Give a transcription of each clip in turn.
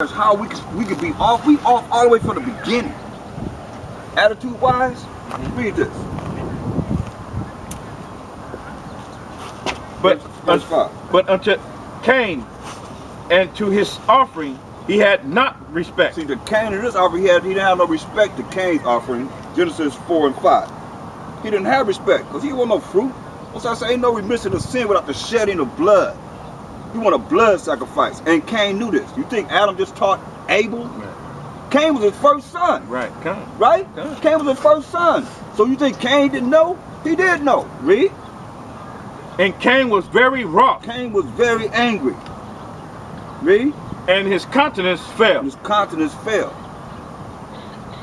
That's how we could be off. We off all the way from the beginning. Attitude wise, read this. But unto Cain and to his offering he had not respect. See, the Cain and his offering, he didn't have no respect to Cain's offering. Genesis 4 and 5. He didn't have respect because he didn't want no fruit. What's I say? Ain't no remission of sin without the shedding of blood. He want a blood sacrifice, and Cain knew this. You think Adam just taught Abel? Right. Cain was his first son. Right, Cain. Right? Cain was his first son. So you think Cain didn't know? He did know. Read. And Cain was very wroth. Cain was very angry. Read. And his countenance fell. His countenance fell.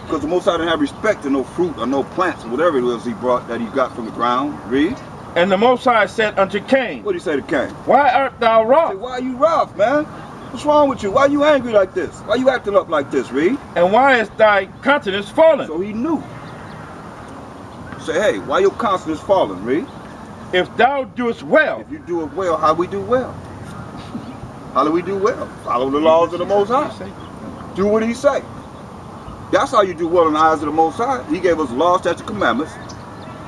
Because the Most High didn't have respect to no fruit or no plants or whatever it was he brought that he got from the ground. Read. And the Most High said unto Cain, what did he say to Cain? Why art thou wroth? Say, why are you wroth, man? What's wrong with you? Why are you angry like this? Why are you acting up like this, Reed? And why is thy countenance fallen? So he knew. Say, hey, why your countenance fallen, Reed? If thou doest well. If you do it well, how we do well? How do we do well? Follow the laws of the Most High. Do what he say. That's how you do well in the eyes of the Most High. He gave us laws, statutes, and commandments.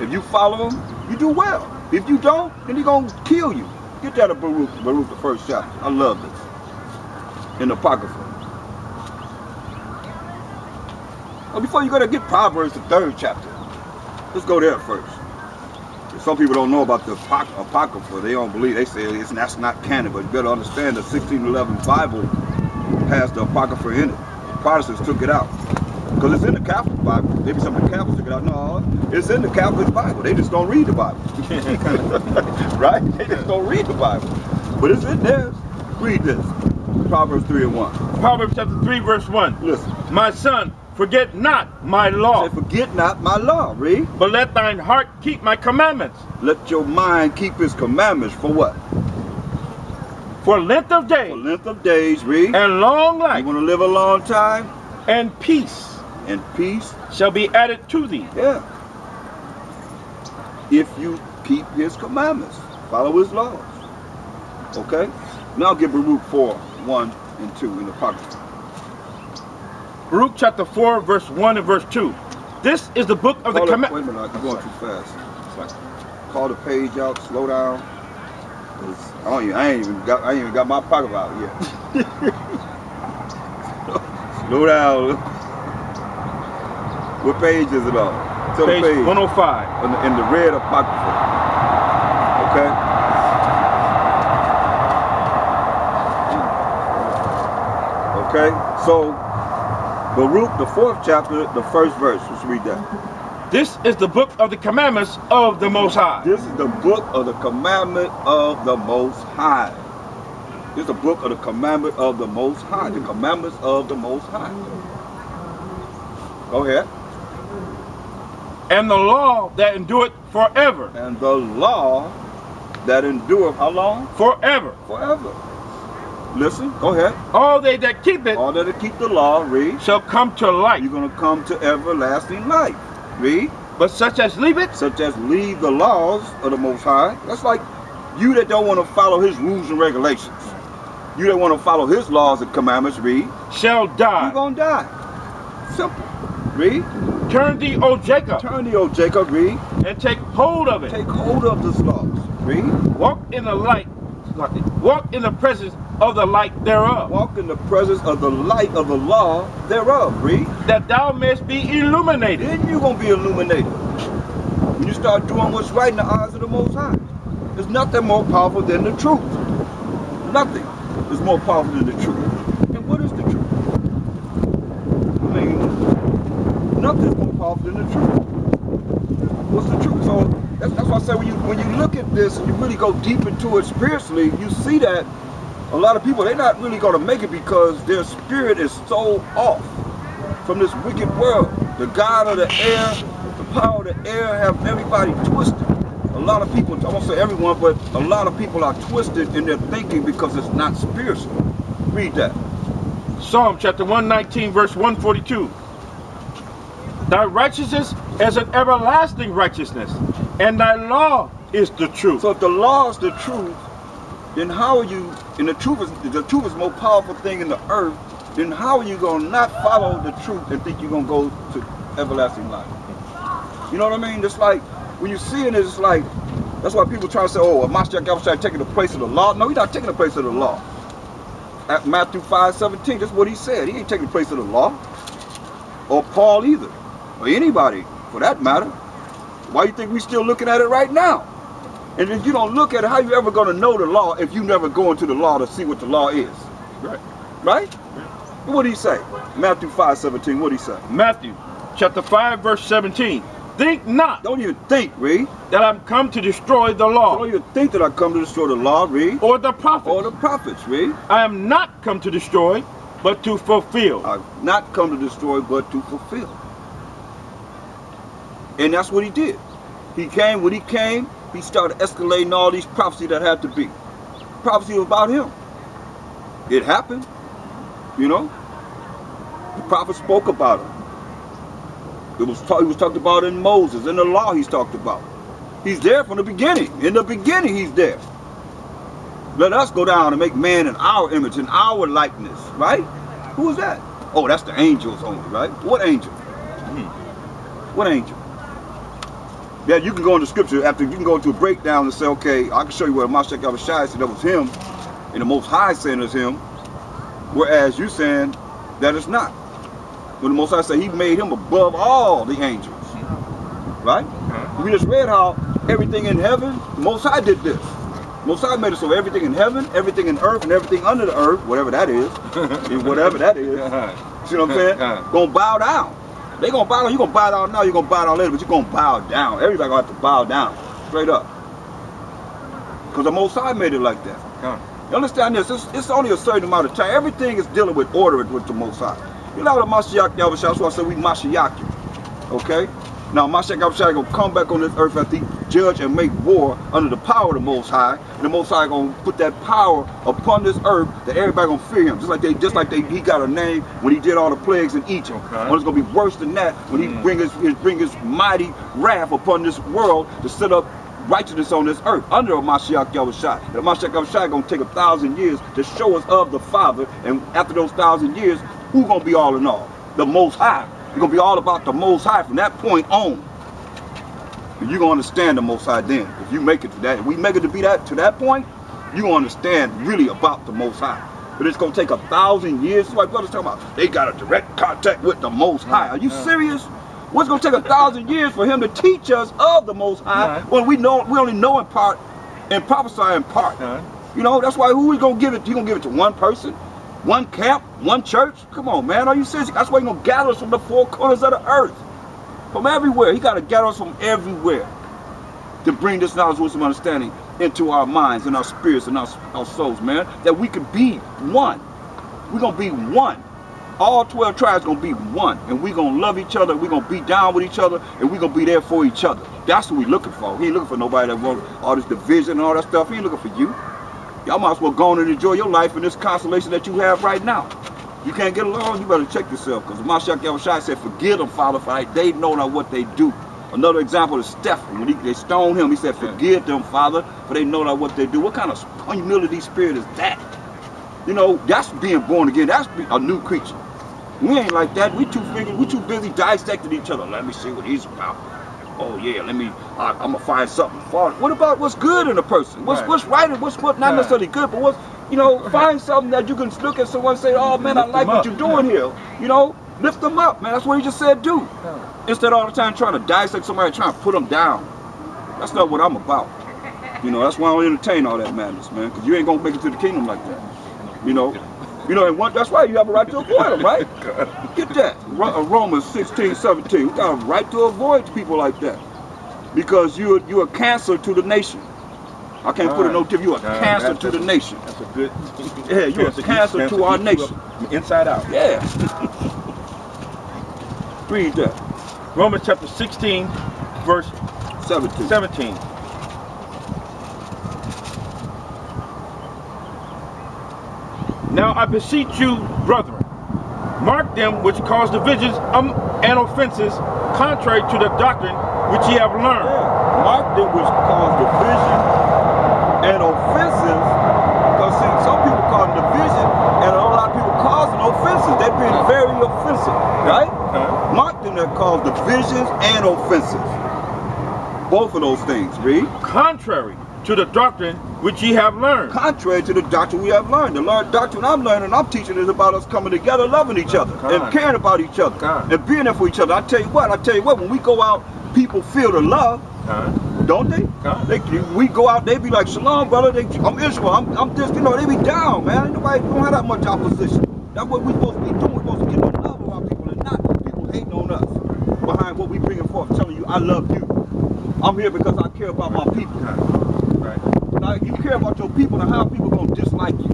If you follow them, you do well. If you don't, then he's going to kill you. Get that of Baruch, the first chapter. I love this. In the Apocrypha. Well, before you go there, get Proverbs, the 3rd chapter. Let's go there first. Some people don't know about the Apocrypha. They don't believe. They say that's not canon. But you better understand the 1611 Bible has the Apocrypha in it. The Protestants took it out. Because it's in the Catholic Bible. Maybe some of the Catholics took it out. No, it's in the Catholic Bible. They just don't read the Bible. Right? They just don't read the Bible. But it's in there. Read this. Proverbs 3 and 1. Proverbs chapter 3 verse 1. Listen. My son, forget not my law. Say, forget not my law. Read. But let thine heart keep my commandments. Let your mind keep his commandments. For what? For length of days. For length of days. Read. And long life. You want to live a long time? And peace. And peace shall be added to thee. Yeah. If you keep his commandments, follow his laws. Okay? Now get Baruch 4, 1 and 2 in the Apocrypha. Baruch chapter 4, verse 1 and verse 2. This is the book of the commandments. Wait a minute, you're going too fast. It's like, call the page out, slow down. I ain't even got my pocket out yet. Slow down. What page is it on? Tell page the page 105. In the red Apocrypha. Okay? Okay? So, Baruch, the 4th chapter, the 1st verse. Let's read that. This is the book of the commandments of the Most High. This is the book of the commandment of the Most High. This is the book of the commandment of the Most High. The commandments of the Most High. Go ahead. And the law that endureth forever. And the law that endureth how long? Forever. Forever. Listen, go ahead. All they that keep it. All that keep the law, read. Shall come to life. You're going to come to everlasting life. Read. But such as leave it. Such as leave the laws of the Most High. That's like you that don't want to follow his rules and regulations. You that want to follow his laws and commandments, read. Shall die. You're going to die. Simple. Read. Turn thee, O Jacob. Turn thee, O Jacob, read. And take hold of it. Take hold of this laws. Read. Walk in the light. Walk in the presence of the light thereof. Walk in the presence of the light of the law thereof. Read. That thou mayest be illuminated. Then you're going to be illuminated. When you start doing what's right in the eyes of the Most High. There's nothing more powerful than the truth. Nothing is more powerful than the truth. And what is the truth? I mean, nothing's more powerful than the truth. What's the truth? So that's why I say when you look at this and you really go deep into it spiritually, you see that a lot of people, they're not really going to make it because their spirit is so off from this wicked world. The God of the air, the power of the air have everybody twisted. A lot of people, I won't say everyone, but a lot of people are twisted in their thinking because it's not spiritual. Read that. Psalm chapter 119, verse 142. Thy righteousness is an everlasting righteousness, and thy law is the truth. So if the law is the truth, then how are you, and the truth is the most powerful thing in the earth, then how are you going to not follow the truth and think you're going to go to everlasting life? You know what I mean? It's like, when you see it, it's like, that's why people try to say, oh, Mashiach Yahushua taking the place of the law. No, he's not taking the place of the law. At Matthew 5:17, that's what he said. He ain't taking the place of the law. Or Paul either. Or anybody, for that matter. Why you think we still looking at it right now? And if you don't look at it, how you ever going to know the law if you never go into the law to see what the law is? Right. Right? What did he say? Matthew 5:17, what did he say? Matthew chapter 5, verse 17. Think not. Don't even think, read. That I'm come to destroy the law. Don't even think that I come to destroy the law, read. Or the prophets. Or the prophets, read. I am not come to destroy, but to fulfill. I've not come to destroy, but to fulfill. And that's what he did. He came, when he came, he started escalating all these prophecies that had to be. Prophecy was about him. It happened, you know. The prophet spoke about him. He was talked about in Moses, in the law he's talked about. He's there from the beginning. In the beginning he's there. Let us go down and make man in our image, in our likeness, right? Who is that? Oh, that's the angels only, right? What angel? What angel? Yeah, you can go into scripture after, you can go into a breakdown and say, okay, I can show you where Mashiach Yahushua said that was him, and the Most High saying it's him, whereas you saying that it's not. When the Most High said he made him above all the angels, right? We just read how everything in heaven, the Most High did this. Most High made it so everything in heaven, everything in earth, and everything under the earth, whatever that is, and whatever that is, see what I'm saying? Gonna bow down. They gonna bow down. You gonna bow down now. You gonna bow down later, but you gonna bow down. Everybody gonna have to bow down, straight up, because the Most High made it like that. You understand this? It's only a certain amount of time. Everything is dealing with order with the Most High. You know what Mashiach Yahushua, that's why I said we Mashiach you. Okay? Now Mashiach Yahushua gonna come back on this earth after he judge and make war under the power of the Most High. And the Most High gonna put that power upon this earth that everybody gonna fear him. Just like he got a name when he did all the plagues in Egypt. Okay. It's gonna be worse than that when he bring his mighty wrath upon this world to set up righteousness on this earth under a Mashiach Yahushua. And Mashiach Yahushua gonna take 1,000 years to show us of the Father, and after those 1,000 years, who gonna be all in all? The Most High. It's gonna be all about the Most High from that point on. And you're gonna understand the Most High then. If you make it to that, if we make it to be to that point, you gonna understand really about the Most High. But it's gonna take 1,000 years. That's why brothers talking about they got a direct contact with the Most High. Are you serious? What's gonna take 1,000 years for him to teach us of the Most High when we only know in part and prophesy in part? You know, that's why who he gonna give it? He gonna give it to one person? One camp, one church? Come on, man, are you serious? That's why he's gonna gather us from the four corners of the earth. From everywhere. He gotta gather us from everywhere to bring this knowledge, wisdom, understanding into our minds and our spirits and our souls, man. That we could be one. We're gonna be one. All 12 tribes gonna be one. And we're gonna love each other, we're gonna be down with each other, and we're gonna be there for each other. That's what we're looking for. He ain't looking for nobody that wants all this division and all that stuff. He ain't looking for you. Y'all might as well go on and enjoy your life in this consolation that you have right now. You can't get along, you better check yourself, because Mashiach Yahushua said, forgive them, Father, for they know not what they do. Another example is Stephen. When they stoned him, he said, forgive them, Father, for they know not what they do. What kind of humility spirit is that? You know, that's being born again. That's a new creature. We ain't like that. We too busy dissecting each other. Let me see what he's about. Oh yeah, I'm gonna find something for it. What about what's good in a person? What's right and what's not necessarily good, but what's, you know, find something that you can look at someone and say, oh man, I like what you're doing here. You know, lift them up, man. That's what he just said do. Instead of all the time trying to dissect somebody, trying to put them down. That's not what I'm about. You know, that's why I don't entertain all that madness, man, because you ain't gonna make it to the kingdom like that. You know, and that's why you have a right to avoid them, right? Get that. Romans 16:17. We got a right to avoid people like that, because you're a cancer to the nation. I can't put it no tip. You're a cancer to the nation. That's a good. Yeah, you're a cancer to our nation. Inside out. Yeah. Read that. Romans chapter 16, verse 17. Now I beseech you, brethren, mark them which cause divisions and offenses contrary to the doctrine which ye have learned. Yeah. Mark them which cause division and offenses, because see, some people cause division and a lot of people causing offenses. offenses. They're being very offensive, right? Mark them that cause divisions and offenses. Both of those things, read. Contrary to the doctrine which ye have learned. Contrary to the doctrine we have learned. The doctrine I'm learning, I'm teaching is about us coming together, loving each other, and caring about each other, and being there for each other. I tell you what, when we go out, people feel the love, don't they? We go out, they be like, shalom, brother, I'm Israel, I'm this, you know, they be down, man. Nobody don't have that much opposition. That's what we're supposed to be doing. We're supposed to get the love of our people and not people hating on us behind what we bringing forth, telling you, I love you. I'm here because I care about my people. Now, you care about your people, and how people gonna dislike you?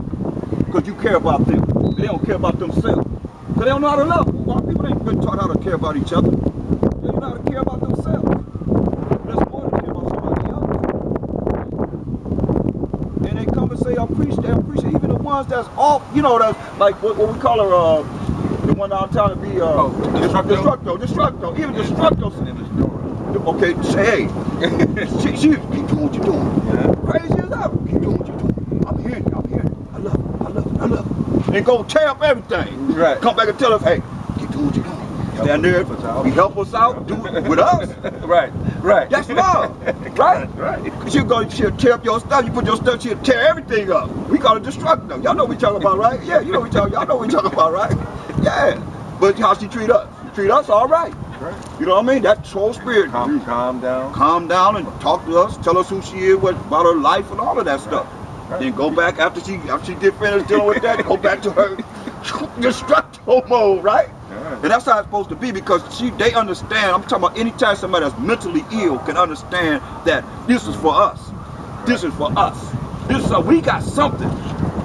Because you care about them. They don't care about themselves. Because they don't know how to love. Our people ain't been taught how to care about each other. They don't know how to care about themselves. There's more to care about somebody else. And they come and say, I appreciate even the ones that's off, you know, that's like what we call her, the one downtown to be Destructo. Even Destructo. Okay, say, hey, she keep doing what you're doing. Crazy as hell. Keep doing what you're doing. I'm hearing you. I love it. And go tear up everything. Right. Come back and tell us, hey, keep doing what you're doing. Stand there, you help us out, do it with us. Right. That's love. Right. She'll tear up your stuff, you put your stuff, she'll tear everything up. We call it Destructo. Y'all know what we talking about, right? Yeah, y'all know what we talking about, right? Yeah. But how she treat us? She treat us all right. You know what I mean? That soul spirit. Calm down and talk to us, tell us who she is, what about her life and all of that stuff. Then go back after she get finished dealing with that, go back to her Destructo mode, right? And that's how it's supposed to be, because they understand. I'm talking about anytime somebody that's mentally ill can understand that this is for us. This is for us. We got something,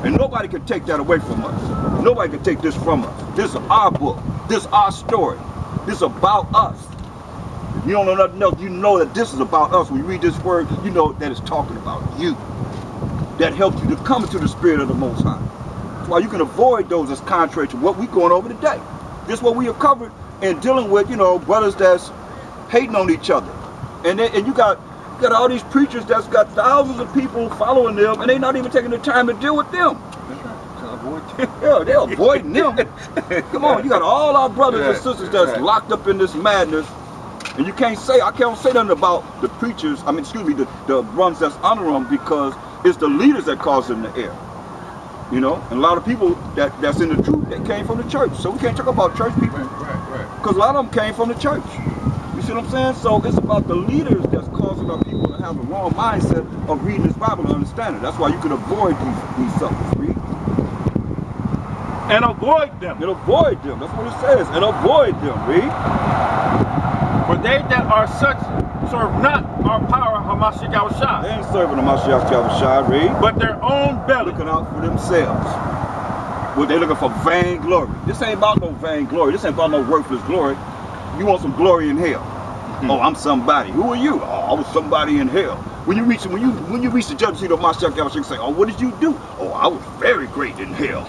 and nobody can take that away from us. Nobody can take this from us. This is our book. This is our story. This is about us. If you don't know nothing else, you know that this is about us. When you read this word, you know that it's talking about you. That helps you to come into the spirit of the Most High. That's why you can avoid those that's contrary to what we're going over today. This is what we have covered in dealing with, you know, brothers that's hating on each other. And you got all these preachers that's got thousands of people following them, and they're not even taking the time to deal with them. Yeah, they're avoiding them. Come on, you got all our brothers and sisters that's locked up in this madness, and I can't say nothing about the preachers. I mean, excuse me, the ones that's under them, because it's the leaders that cause them to err. You know, and a lot of people that's in the truth, they came from the church. So we can't talk about church people, because a lot of them came from the church. You see what I'm saying? So it's about the leaders that's causing our people to have the wrong mindset of reading this Bible and understanding it. That's why you can avoid these subjects. Read. And avoid them. And avoid them. That's what it says. And avoid them. Read. For they that are such serve not our power, Hamashiach Yahushua. They ain't serving the Hamashiach Yahushua. Read. But their own belly. Looking out for themselves. Well, they're looking for vain glory. This ain't about no vain glory. This ain't about no worthless glory. You want some glory in hell. Oh, I'm somebody. Who are you? Oh, I was somebody in hell. When you reach the judgment seat of Hamashiach Yahushua, you say, oh, what did you do? Oh, I was very great in hell.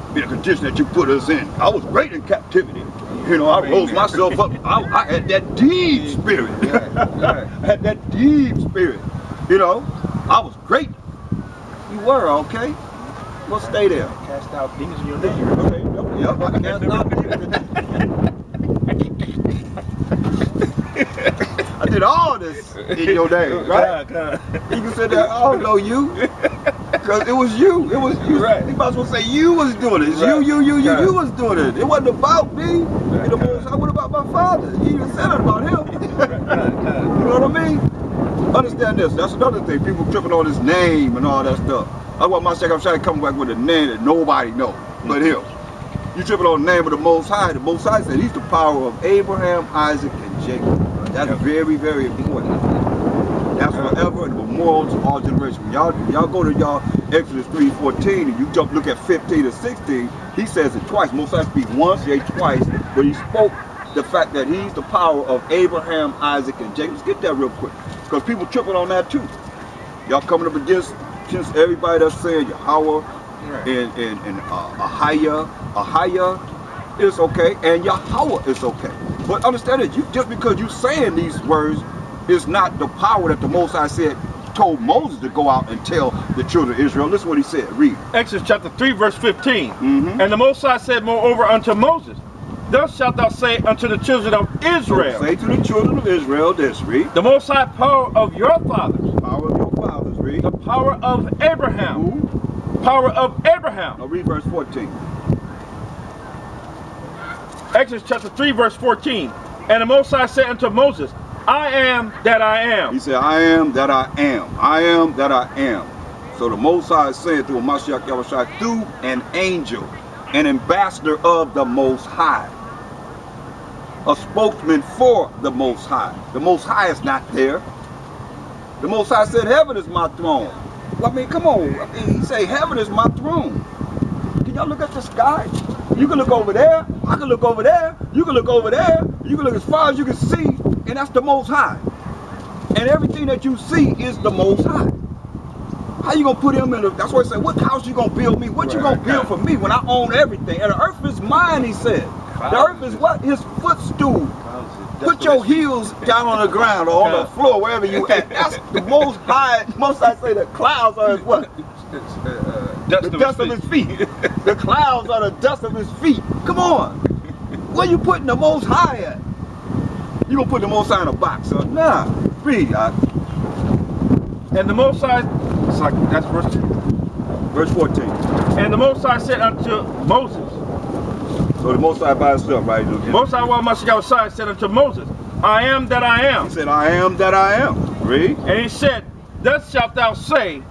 In the condition that you put us in. I was great in captivity. You know, I rose myself up. I had that deep spirit. I had that deep spirit. You know, I was great. You were, okay? Well, stay there. Cast out demons in your name. Okay, yep, I cast out demons. I did all this in your name, right? You can say that, I don't know you. Because it was you. It was you. Right. You might as well say you was doing it. It's you was doing it. It wasn't about me. What about my father? You even said it about him. You know what I mean? Understand this. That's another thing. People tripping on his name and all that stuff. I want my second. I'm trying to come back with a name that nobody knows but him. You tripping on the name of the Most High. The Most High said he's the power of Abraham, Isaac, and Jacob. That's very, very important. That's forever and memorial to all generations. When y'all go to y'all Exodus 3:14 and you look at 15 and 16, he says it twice. Most I speak once, yea twice, but he spoke the fact that he's the power of Abraham, Isaac, and Jacob. Let's get that real quick, because people tripping on that too. Y'all coming up against everybody that's saying Yahweh and Ahaya is okay, and Yahweh is okay. But understand that just because you saying these words is not the power that the Most High said told Moses to go out and tell the children of Israel. Listen what he said. Read. Exodus chapter 3, verse 15. Mm-hmm. And the Most High said moreover unto Moses, thus shalt thou say unto the children of Israel. So say to the children of Israel this. Read. The Most High power of your fathers. Power of your fathers. Read. The power of Abraham. Who? Power of Abraham. Now read verse 14. Exodus chapter 3, verse 14. And the Most High said unto Moses, I am that I am. He said, I am that I am. I am that I am. So the Most High is saying through Mashiach Yahushua, through an angel, an ambassador of the Most High, a spokesman for the Most High. The Most High is not there. The Most High said, heaven is my throne. I mean, come on. I mean, he said, heaven is my throne. Can y'all look at the sky? You can look over there. I can look over there. You can look over there. You can look as far as you can see, and that's the Most High. And everything that you see is the Most High. How you gonna put him in? That's why he said, what house you gonna build me? What you gonna build for me when I own everything? And the earth is mine, he said. The earth is what? His footstool. Put your heels down on the ground or on the floor, wherever you at. That's the Most High. Most I say the clouds are his what? The dust of his feet. The clouds are the dust of his feet. Come on. Where you putting the Most High at? You gonna put the Most High in a box, huh? Nah. Read. And the Most High, it's like, that's verse 14. And the Most High said unto Moses. So the Most High by himself, right? Most High Mashiach said unto Moses, I am that I am. He said, I am that I am. Read. And he said, thus shalt thou say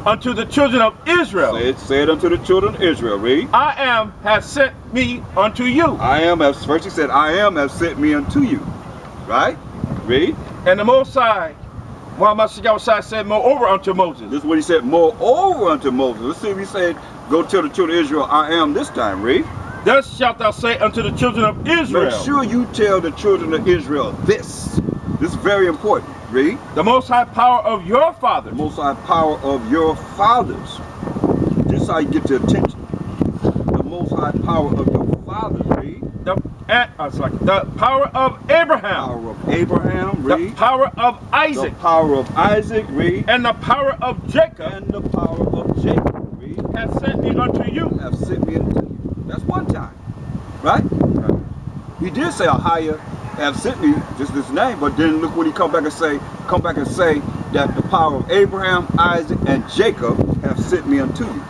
unto the children of Israel. Say it unto the children of Israel. Read. I am has sent me unto you. I am, first he said, I am has sent me unto you. Right? Read. And the Most High, Mashiach said moreover unto Moses. This is what he said, moreover unto Moses. Let's see if he said, go tell the children of Israel, I am this time. Read. Thus shalt thou say unto the children of Israel. Make sure you tell the children of Israel this. This is very important. Read. The Most High power of your fathers. The Most High power of your fathers. This is how you get their attention. The Most High power of your fathers. Read. The power of Abraham. Power of Abraham. Read. The power of Isaac. The power of Isaac. Read. And the power of Jacob. And the power of Jacob. Read. Has sent me unto you. Have sent me unto you. That's one time. Right? He did say a higher have sent me, just this name, but then look what he come back and say that the power of Abraham, Isaac, and Jacob have sent me unto you.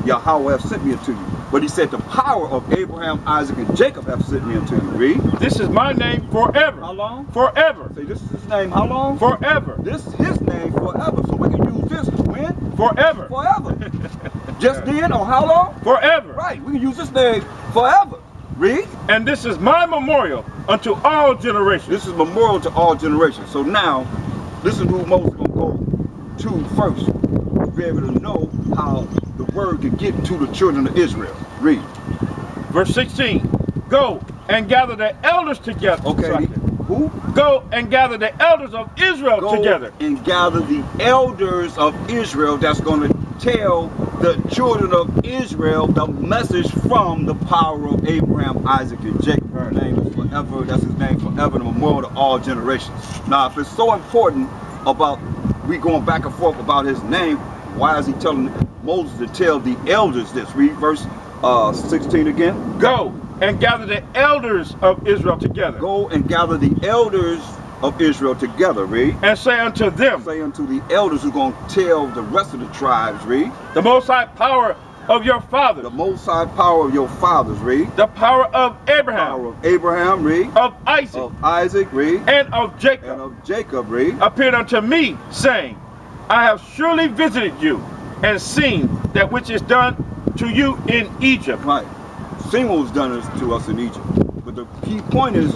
Yahweh have sent me unto you. But he said the power of Abraham, Isaac, and Jacob have sent me unto you. Read. This is my name forever. How long? Forever. Say this is his name how long? Forever. This is his name forever. So we can use this when? Forever. Forever. Just then or how long? Forever. Right. We can use this name forever. Read. And this is my memorial unto all generations. This is memorial to all generations. So now, listen who Moses is going to go to first. To be able to know how the word can get to the children of Israel. Read. Verse 16. Go and gather the elders together. Okay. Who? Go and gather the elders of Israel together. And gather the elders of Israel that's going to tell the children of Israel the message from the power of Abraham, Isaac, and Jacob. His name is forever. That's his name forever, the memorial to all generations. Now, if it's so important about we going back and forth about his name, why is he telling Moses to tell the elders this? Read verse 16 again. Go and gather the elders of Israel together. Go and gather the elders of Israel together. Read. And say unto them. Say unto the elders who are going to tell the rest of the tribes. Read. The Most High power of your fathers. The Most High power of your fathers. Read. The power of Abraham. Power of Abraham. Read. Of Isaac. Of Isaac. Read. And of Jacob. And of Jacob. Read. Appeared unto me, saying, I have surely visited you and seen that which is done to you in Egypt. Right. Seen what was done to us in Egypt. But the key point is,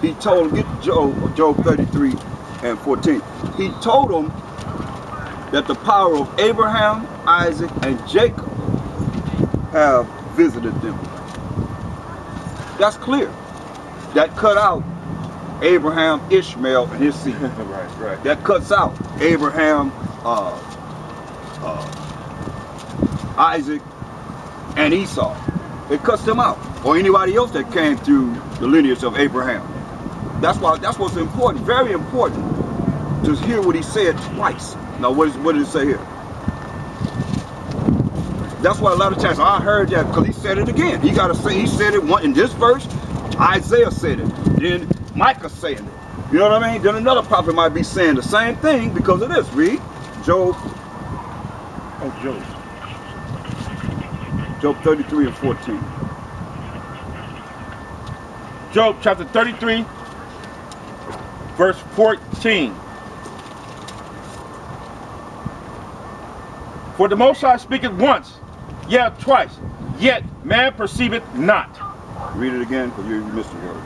he told him, get Job 33 and 14. He told them that the power of Abraham, Isaac, and Jacob have visited them. That's clear. That cut out Abraham, Ishmael, and his seed. Right. That cuts out Abraham, Isaac, and Esau. It cuts them out, or anybody else that came through the lineage of Abraham. That's what's important, very important. to hear what he said twice. Now, what did it say here? That's why a lot of times I heard that because he said it again. He got to say, he said it one in this verse. Isaiah said it. Then Micah saying it. You know what I mean? Then another prophet might be saying the same thing because of this. Read Job. Oh, Job 33 and 14. Job chapter 33, verse 14. For the Most High speaketh once, yea, twice, yet man perceiveth not. Read it again because you missed the word.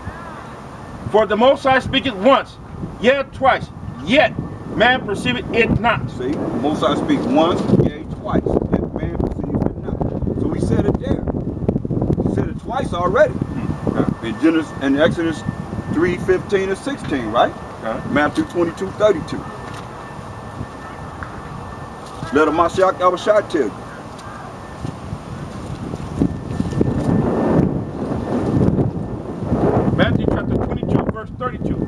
For the Most High speaketh once, yea, twice, yet man perceiveth it not. See, the Most High speaks once, yea, twice, yet man perceiveth it not. So he said it there. He said it twice already. In Genesis and Exodus 3:15 and 16, right? Matthew 22:32. Let a Mashiach Abishai tell you. Matthew chapter 22, verse 32.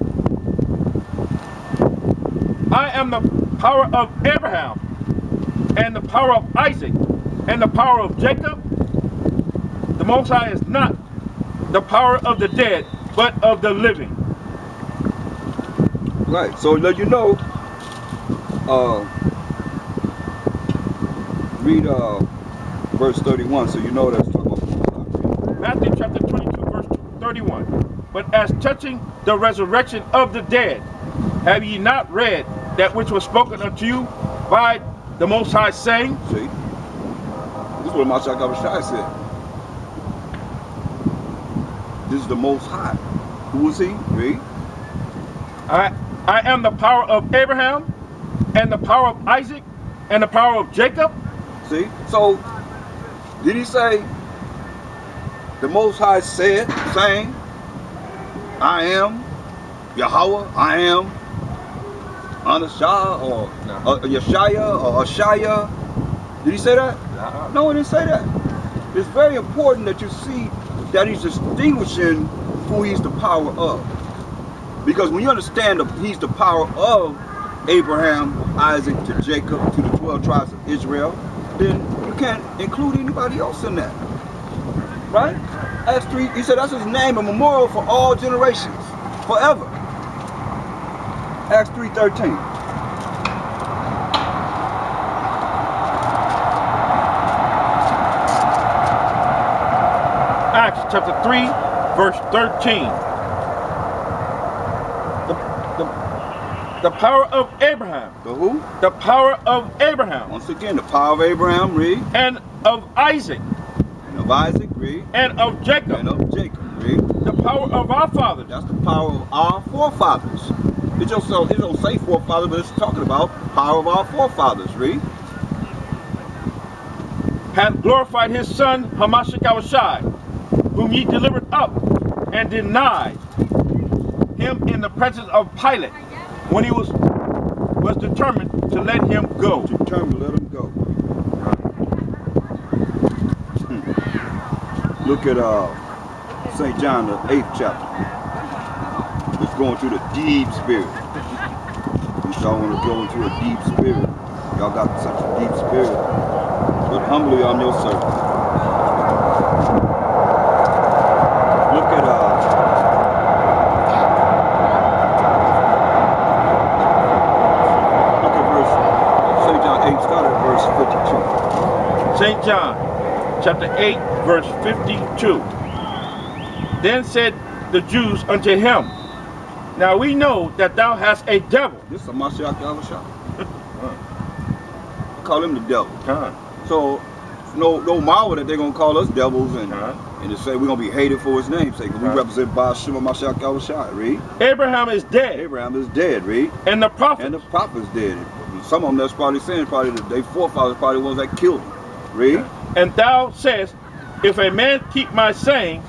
I am the power of Abraham, and the power of Isaac, and the power of Jacob. The Most High is not the power of the dead, but of the living. Right. So let you know. Read verse 31, so you know that's talking about. Matthew chapter 22, verse 31. But as touching the resurrection of the dead, have ye not read that which was spoken unto you by the Most High, saying? See, this is what Mashiach Abishai said. This is the Most High. Who is he? Read. I am the power of Abraham, and the power of Isaac, and the power of Jacob. See, so did he say the Most High said, saying, I am Yahweh, I am Anashah, or Yeshaya, or Ashaya? Did he say that? No, he didn't say that. It's very important that you see that he's distinguishing who he's the power of. Because when you understand that he's the power of Abraham, Isaac, to Jacob, to the 12 tribes of Israel, then you can't include anybody else in that. Right? Acts 3, he said that's his name, a memorial for all generations, forever. Acts 3:13. Acts chapter 3, verse 13. The power of Abraham. The who? The power of Abraham. Once again, the power of Abraham, read. And of Isaac. And of Isaac, read. And of Jacob. And of Jacob, read. The power of our fathers. That's the power of our forefathers. It don't say forefathers, but it's talking about power of our forefathers, read. Hath glorified his son, Hamashiach Abishai, whom ye delivered up and denied him in the presence of Pilate, when he was determined to let him go. Determined to let him go. Look at St. John, the 8th chapter. It's going through the deep spirit. If y'all want to go into a deep spirit, y'all got such a deep spirit. But humbly I'm your servant. Look at St. John 8, start at verse 52. St. John chapter 8, verse 52. Then said the Jews unto him, now we know that thou hast a devil. This is a Mashiach Abishai. Call him the devil. So no marvel that they're gonna call us devils and to say we're gonna be hated for his name's sake. We represent by Shema Mashiach Abishai. Read. Abraham is dead. Abraham is dead. Read. And the prophets. And the prophets dead. Some of them that's probably saying that their forefathers probably the ones that killed him. Read. And thou sayest, if a man keep my saying,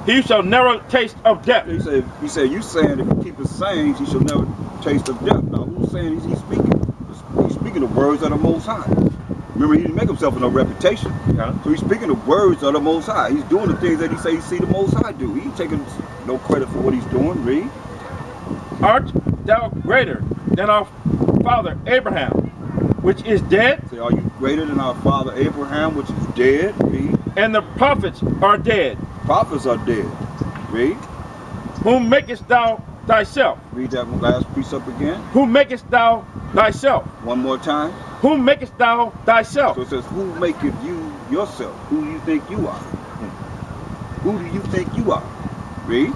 he shall never taste of death. He said, you saying if he keep his sayings, he shall never taste of death. Now, who's saying he's speaking? He's speaking the words of the Most High. Remember, he didn't make himself no reputation. So he's speaking the words of the Most High. He's doing the things that he say he see the Most High do. He ain't taking no credit for what he's doing. Read. Art thou greater than our father Abraham, which is dead? Say, are you greater than our father Abraham, which is dead? Read. And the prophets are dead. Prophets are dead. Read. Whom makest thou thyself? Read that last precept again. Whom makest thou thyself? One more time. Whom makest thou thyself? So it says, who maketh you yourself? Who do you think you are? Who do you think you are? Read.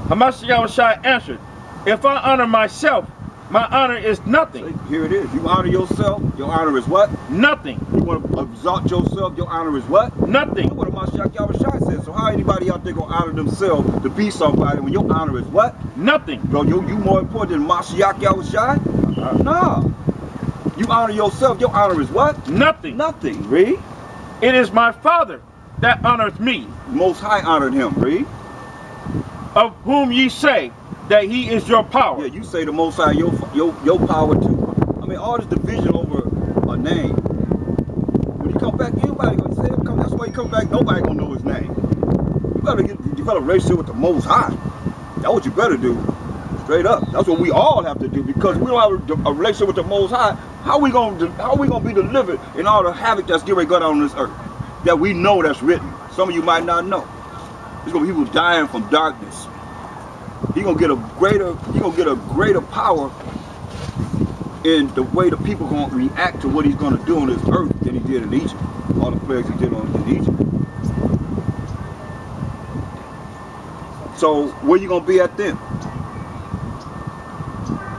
Hamashiach answered, if I honor myself, my honor is nothing. Here it is. You honor yourself, your honor is what? Nothing. You want to exalt yourself, your honor is what? Nothing. That's what Hamashiach says. So how anybody out there gonna honor themselves to be somebody when your honor is what? Nothing. Bro, you more important than Mashiach Yahushua? No. You honor yourself, your honor is what? Nothing. Nothing. Read. It is my Father that honoreth me. Most High honored him. Read. Of whom ye say that he is your power. Yeah, you say the Most High your power too. I mean, all this division over a name. When you come back, anybody gonna say him come. That's why you come back. Nobody gonna know his name. You gotta develop a relationship with the Most High. That's what you better do. Straight up. That's what we all have to do, because we don't have a relationship with the Most High. How we gonna be delivered in all the havoc that's getting ready to go down on this earth? That we know that's written. Some of you might not know. There's gonna be people dying from darkness. He's gonna get a greater power in the way the people gonna react to what he's gonna do on this earth than he did in Egypt. All the plagues he did in Egypt. So where you gonna be at then?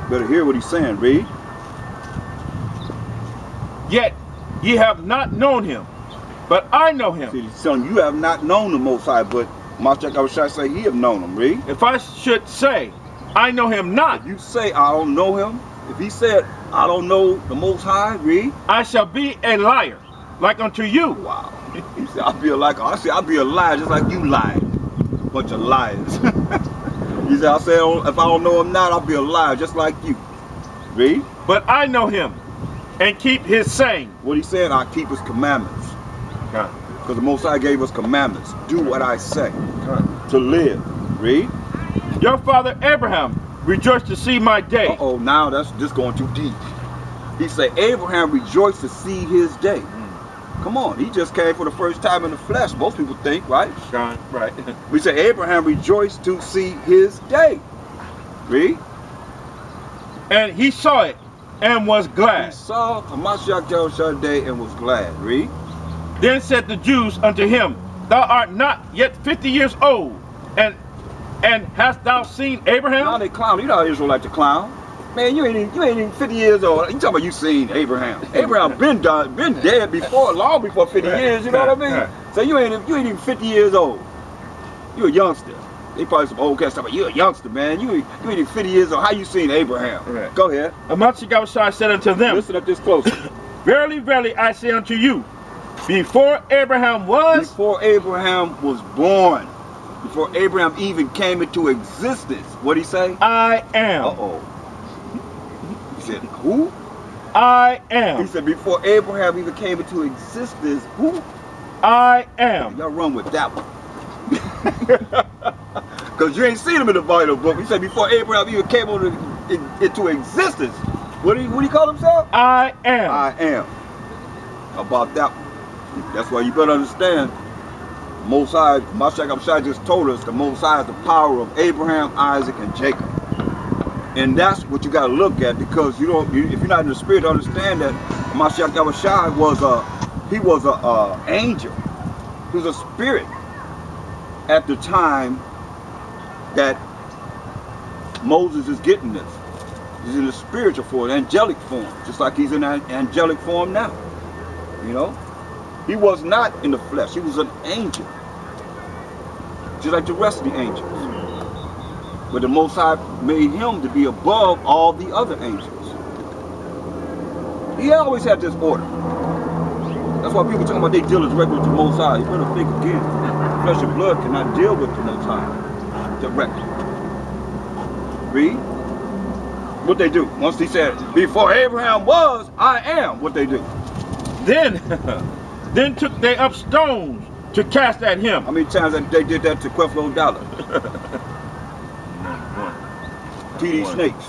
Better hear what he's saying. Read. Yet ye have not known him, but I know him. See, he's telling you have not known the Most High, but Mashiach Yahushua say he have known him. Read. If I should say, I know him not. If you say I don't know him, if he said I don't know the Most High, read. I shall be a liar, like unto you. Wow. He said I'll be a liar. I said I'll be a liar just like you lied. Bunch of liars. He said I said if I don't know him not, I'll be a liar just like you. Read. But I know him and keep his saying. What he said, I keep his commandments. Okay. Because the Most High gave us commandments. Do what I say. To live. Read. Your father Abraham rejoiced to see my day. Uh-oh, now that's just going too deep. He said Abraham rejoiced to see his day. Come on, he just came for the first time in the flesh. Most people think, right? Right. We say Abraham rejoiced to see his day. Read. And he saw it and was glad. He saw Hamashiach Yahushua's day and was glad. Read. Then said the Jews unto him, thou art not yet 50 years old, and hast thou seen Abraham? Now they clown. You know how Israelites to clown. Man, you ain't even 50 years old. You talking about you seen Abraham? Abraham been dead before, long before 50 years. You know what I mean? So you ain't even 50 years old. You a youngster. They probably some old cats talking about you a youngster, man. You ain't even 50 years old. How you seen Abraham? Right. Go ahead. Hamashiach said unto them, listen up this close. Verily, verily, I say unto you, before Abraham was born, before Abraham even came into existence, what'd he say? I am. Uh-oh. He said, who? I am. He said, before Abraham even came into existence, who? I am. Y'all run with that one. Because you ain't seen him in the Bible book. He said, before Abraham even came into existence, what do he call himself? I am. I am. About that one. That's why you better understand, Most High, Mashiach just told us the Most High is the power of Abraham, Isaac, and Jacob. And that's what you got to look at, because if you're not in the spirit to understand that Mashiach Yahushua was an angel. He was a spirit at the time that Moses is getting this. He's in the spiritual form, angelic form, just like he's in an angelic form now. You know? He was not in the flesh. He was an angel. Just like the rest of the angels. But the Most High made him to be above all the other angels. He always had this order. That's why people talking about they deal directly with the Most High. You better think again. Flesh and blood cannot deal with the Most High directly. Read. What they do? Once he said, before Abraham was, I am. What they do? Then took they up stones to cast at him. How many times they did that to Creflo Dollar? TD Snakes.